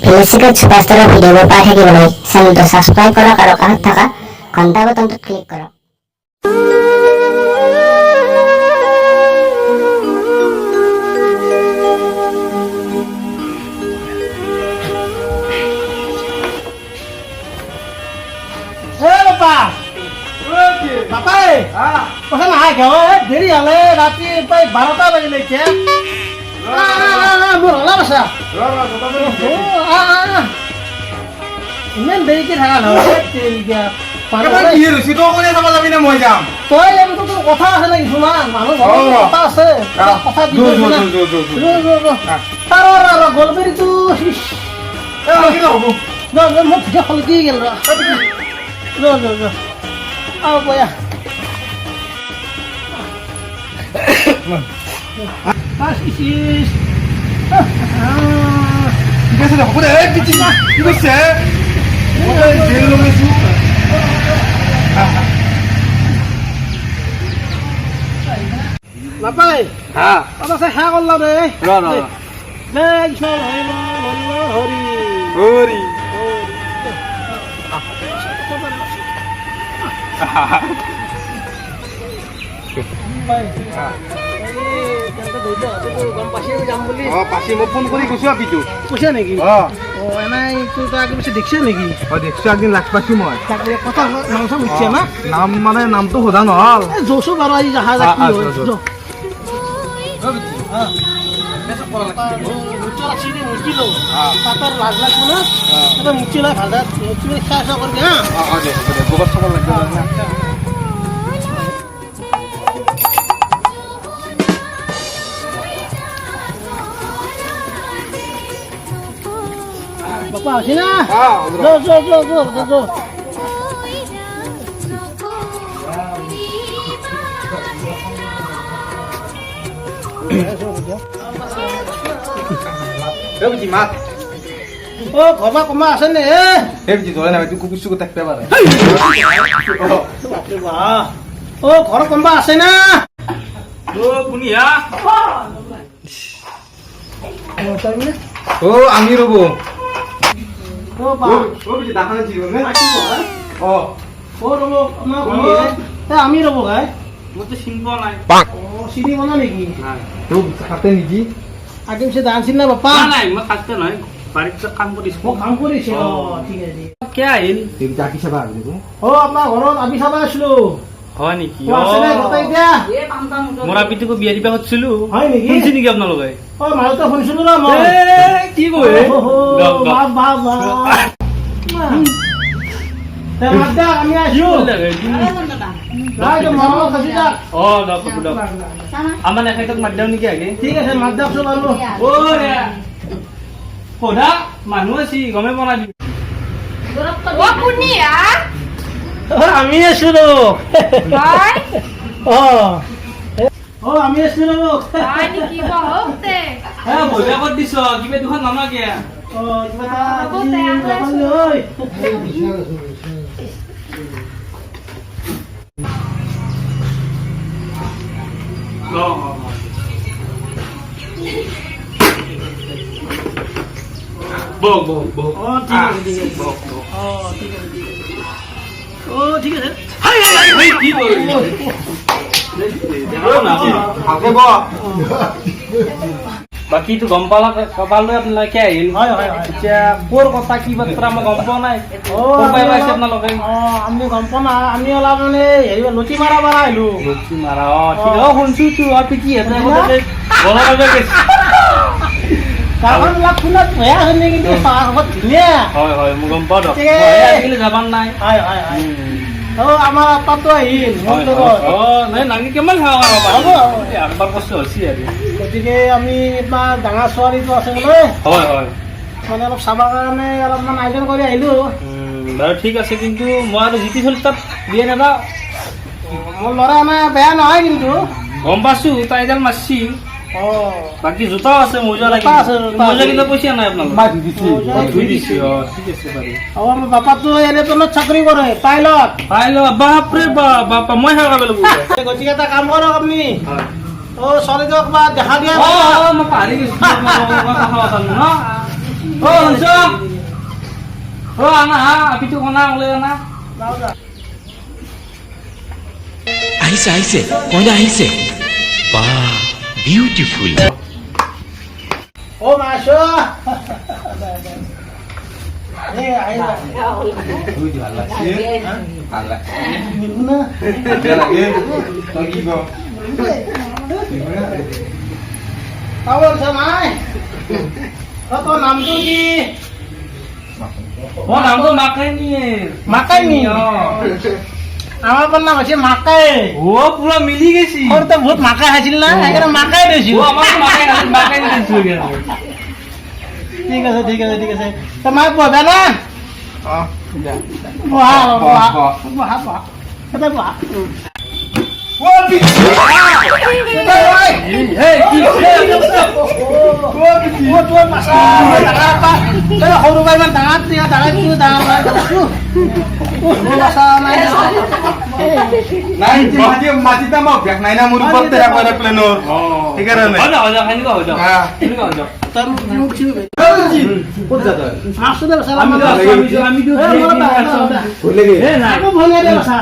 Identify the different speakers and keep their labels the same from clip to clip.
Speaker 1: ভিলেচিকত ছুপাৰষ্টাৰৰ ভিডিঅ'বোৰ পাই থাকিবলৈ চেনেলটো ছাবস্ক্ৰাইব কৰক আৰু কাষত থকা ঘণ্টা বটনটোত ক্লিক কৰক।
Speaker 2: দেৰি হলে ৰাতি প্ৰায় 12টা বাজিলে এতিয়া মোৰ হলা বাছা ইমান দেৰিকে থাকা নহয় তই তোৰ কথা আছে নেকি কিছুমান মানুহ কথা আছে কথা গলবেৰীটো মোক ভিডিঅ' কল কি গেল বয়া নাপাই সেয়া কৰলা দে হৰি
Speaker 3: ফোন কৰি কৈছো আপিটো
Speaker 2: কৈছে নেকি এনেই দেখিছে নেকি
Speaker 3: দেখছো একদিন লাগ পাইছো মই
Speaker 2: কথা নাম চাম উঠিছে না
Speaker 3: নাম মানে নামটো সোধা নহল
Speaker 2: জোছো বাৰু আজি জাহাজ বাপা আছে না
Speaker 3: মাত
Speaker 2: ঘৰবা কমা আছে নে ঘৰ কোনোবা আছে না
Speaker 3: আমি ৰব
Speaker 2: আমি ৰব গাই চিনি বনা নেকি
Speaker 3: খাতে নেকি
Speaker 2: আগে পিছে জানছিল না বাপা
Speaker 4: কাম
Speaker 2: কৰিছে ঠিক আছে আপোনাৰ ঘৰত আমি চাবা আছিলো
Speaker 4: হয় নেকি
Speaker 2: এতিয়া
Speaker 4: মোৰ আপিটোকো বিয়া দিবা খুজিছিলো
Speaker 2: হয় নেকি
Speaker 4: শুনিছে নেকি আপোনালোকে
Speaker 2: মাজতে শুনিছিলো না মই
Speaker 4: কি কয়
Speaker 2: আমি আছো
Speaker 4: আমাৰ এখেতক মাত দিওঁ নেকি আগে
Speaker 2: ঠিক আছে মাত দিয়কচোন বাৰু
Speaker 4: সোধা মানুহ আছে গমে বনাই দিবি
Speaker 2: আমি আছো আমি আছো
Speaker 4: বজা কত দিছ কিবা দুখন নামাকে
Speaker 2: ঠিক আছে
Speaker 4: বাকী তো গম পালা কপালৈ আপোনালোকে আহিল এতিয়া ক'ৰ কথা কি বাৰ্তা মই গম পোৱা নাই পাইছে আপোনালোকে
Speaker 2: আমি গম পোৱা নাই আমি অলপ মানে হেৰি লুটি মাৰা মাৰা আহিলো
Speaker 4: লুটি মাৰা ঠিক শুনছো তো আপি কি হয় মই গম পাওঁ আজিকালি যাবাৰ নাই
Speaker 2: আমাৰ আপাতো আহিল
Speaker 4: নাঙি কিমান একবাৰ কষ্ট হৈছে আৰু
Speaker 2: গতিকে আমি আপোনাৰ ডাঙৰ ছোৱালীটো আছে বোলে
Speaker 4: হয় হয়
Speaker 2: মানে অলপ চাবৰ কাৰণে অলপমান আয়োজন কৰি আহিলো
Speaker 4: বাৰু ঠিক আছে কিন্তু মই আৰু জিতি চলি তাত বিয়া নাবা
Speaker 2: মোৰ ল'ৰা মানে বেয়া নহয় কিন্তু
Speaker 4: গম পাইছো তাইডাল মাৰছি বাকী জোতাও আছে মোজা লাগি মোজা কিন্তু পইচা নাই আপোনালোক ধুই দিছে ঠিক আছে বাৰু
Speaker 2: আমাৰ বাপাটো এলেটনত চাকৰি কৰে পাইলট
Speaker 4: বাপৰে বাপ মই সেৱা কৰিব লাগিব
Speaker 2: গতিকে এটা কাম কৰক আপুনি ছোৱালীটোক দেখা দিয়া
Speaker 4: মই পাহৰি গৈছো অ' আনা হা আপিটো কনা ওলাই আনা
Speaker 2: যাওঁ যা
Speaker 5: আহিছে আহিছে কইনা আহিছে বাহ বিউটিফুল
Speaker 2: অ মাছো এই আহিলা
Speaker 3: ভাল লাগছে ভাল লাগছে
Speaker 2: নিগুনা
Speaker 3: এতিয়া লাগে তই কি কওঁ
Speaker 2: খবৰ চামাই তোৰ নামটো কি
Speaker 4: মোৰ নামটো মাকাই নিয়ে
Speaker 2: মাকাই নি আমার পর নাম আছে মাকাই
Speaker 4: ও পুরা মিলি গেছি
Speaker 2: ওর তো বহুত মাকাই আছিল না এখানে মাকাই দিয়েছি
Speaker 4: ও আমার মাকাই নিয়েছি
Speaker 2: ঠিক আছে ঠিক আছে ঠিক আছে তোমার পড়বে না
Speaker 3: অ
Speaker 2: বহা বহা
Speaker 3: বহা।
Speaker 2: বহা বহা এটা বহা
Speaker 3: ও পিছি
Speaker 4: এই কি
Speaker 2: ও তোর পাশা টাকা পা তোর সরু ভাই মান ডাঙাত দিয়া ডাঙাত দিও ডাঙাত ও পাশা নাই
Speaker 3: নাই মাটিটা মই অভ্যাস নাই না মোৰ ওপৰত তেৰা কৰা প্লেনৰ সেইকাৰণে
Speaker 4: হৈ যাও খানি হৈ যাও
Speaker 3: হ্যাঁ।
Speaker 4: এনেকুৱা হৈ যাও
Speaker 2: তোর মুখ ছিড়বে
Speaker 3: ক'ত যা তই
Speaker 2: আসো দে সালাম
Speaker 4: আমি
Speaker 3: ভুল লাগে
Speaker 2: আমি ভলে দে বাসা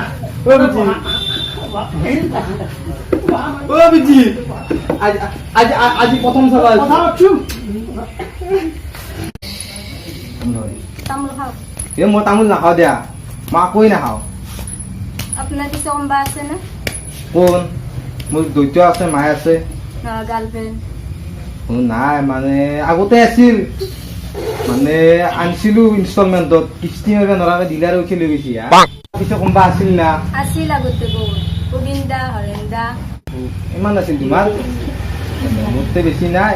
Speaker 3: ও বিজি আজি প্ৰথম চাবা
Speaker 2: কথা চুপ
Speaker 6: তামোল খাওক
Speaker 3: এ মই তামোল নাখাওঁ দিয়া মই কৈ নাখাওঁ
Speaker 6: আপোনাৰ কিছু কম্বা আছে না
Speaker 3: কোন মোৰ দৈত্য আছে মায়ে আছে
Speaker 6: গাৰ্লফ্ৰেণ্ড
Speaker 3: নাই মানে আগতে আছিল মানে আনিছিলো ইনষ্টলমেণ্টত কিস্তি মাৰিব নোৱাৰাকে ডিলাৰে উঠি লৈ গৈছি পিছে কোনোবা আছিল না
Speaker 6: আছিল আগতে বহুত গোবিন্দা হৰেন্দা
Speaker 3: ইমান আছিল তোমাৰ মোতকে বেছি নাই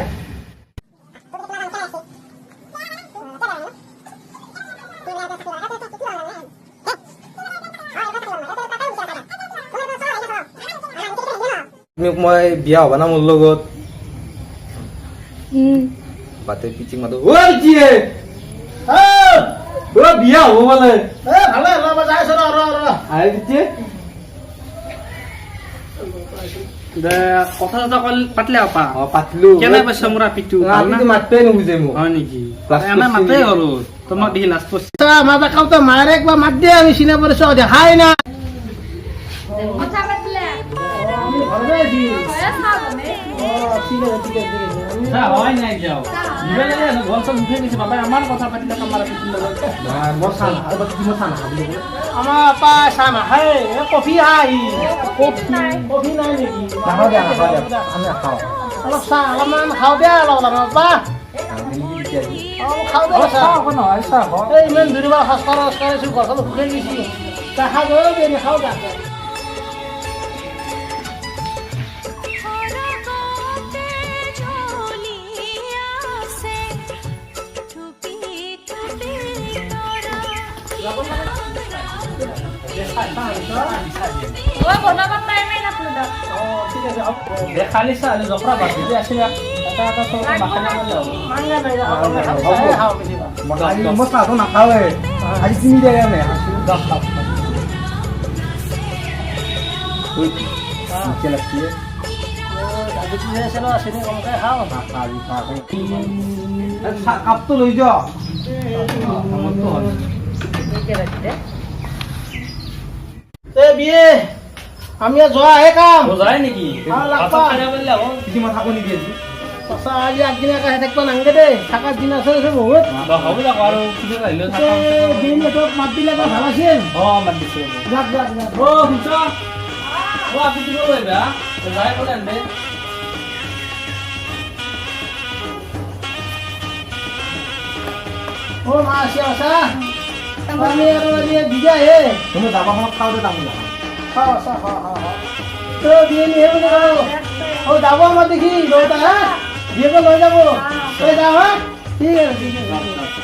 Speaker 3: তুমি মই বিয়া হবা না মোৰ লগত বাটে পিচিং মাতো ও জিয়ে ও বিয়া হব মানে
Speaker 2: এ ভালে লবা যাইছ ৰ ৰ ৰ
Speaker 3: আই পিছে
Speaker 4: কথা চথা পাতিলে আপা
Speaker 3: অ পাতলো
Speaker 4: কেনে পাইছা মোৰ আপিটো
Speaker 3: আপুনি মাততে নুবুজে মোক
Speaker 4: হয় নেকি
Speaker 3: Plus
Speaker 4: এনে মাতে
Speaker 3: কৈছি।
Speaker 4: আৰু তোমাক দেখি লাজ পছি
Speaker 2: আমাৰ কাউতে মাৰে একবাৰ মাত দিয়ে আমি চিনে পৰিছো দেখাই না
Speaker 6: কথা পাতিলে
Speaker 2: আমি ঘৰতে আছি ঠিক আছে ঠিক আছে ঠিক আছে
Speaker 4: হয় নাই যাও দিবে লাগে ঘৰ চব উঠাই দিছে বাবাই আমাৰ কথা পাতিলে আমাৰ আপিটোৰ লগত
Speaker 3: মই চাহ নাখাওঁ এবাৰ মই চাহ নাখাওঁ বুলি
Speaker 2: আমাৰ আপা চাহ নাখায় এ কফি আহি কফি নাই নেকি
Speaker 3: নাখাওঁ দিয়া আমি নাখাওঁ
Speaker 2: অলপ চাহ অলপমান খাওঁ দিয়া অলপ ডাঙৰ আপা খাওঁ দিয়া চাহ
Speaker 4: নহয় চাহ
Speaker 2: এই ইমান দূৰবাৰ খোজকাঢ়িছো ঘৰ চব শুকাই গৈছি চাহ খাওঁ দিয়া খাওঁ দিয়া
Speaker 6: বনাব টাইমে নাপালো দক
Speaker 2: ঠিক আছে
Speaker 4: খালি চাহ জফৰা বাজি যে আছিল এটা এটা চব মাখানা লৈ যাব
Speaker 2: মাংগা নাই খাওঁ বেছিভাগ
Speaker 3: মই চাহটো নাখাওঁৱে আজি চিনি দিয়া নাই লাগছে কাপটো লৈ যাওঁ
Speaker 2: বিয়ে আমি যোৱা হে কাম
Speaker 4: যায় নেকি
Speaker 2: লাগবা।
Speaker 3: কিছু মই থাকো নেকি আজি
Speaker 2: সঁচা আজি আগদিনাকে হে থাকিব নাংগে দেই থাকাৰ দিন আছে বহুত
Speaker 4: হ'ব যাওক আৰু কিবা আহিলেও
Speaker 2: দিন এটাক মাত দিলে বৰ ভাল আছিল
Speaker 4: মাত দিছোঁ
Speaker 2: যাক যাক যাক
Speaker 4: অ শুনছ অ আপি দিব পাৰিবা যায় ক'লে আনবে
Speaker 2: অ মা আছে আছা আমি আৰু আজি বিজা হে
Speaker 3: তুমি দাবাখনত খাওঁ দে তামোল
Speaker 2: খাওঁ আছা খাওঁ তো বিয়ে নিয়ে বুলি কওঁ ও যাব আমাৰ দেখি দেউতা হা বিয়েকে লৈ যাব তই যাওঁ হা ঠিক আছে ঠিক আছে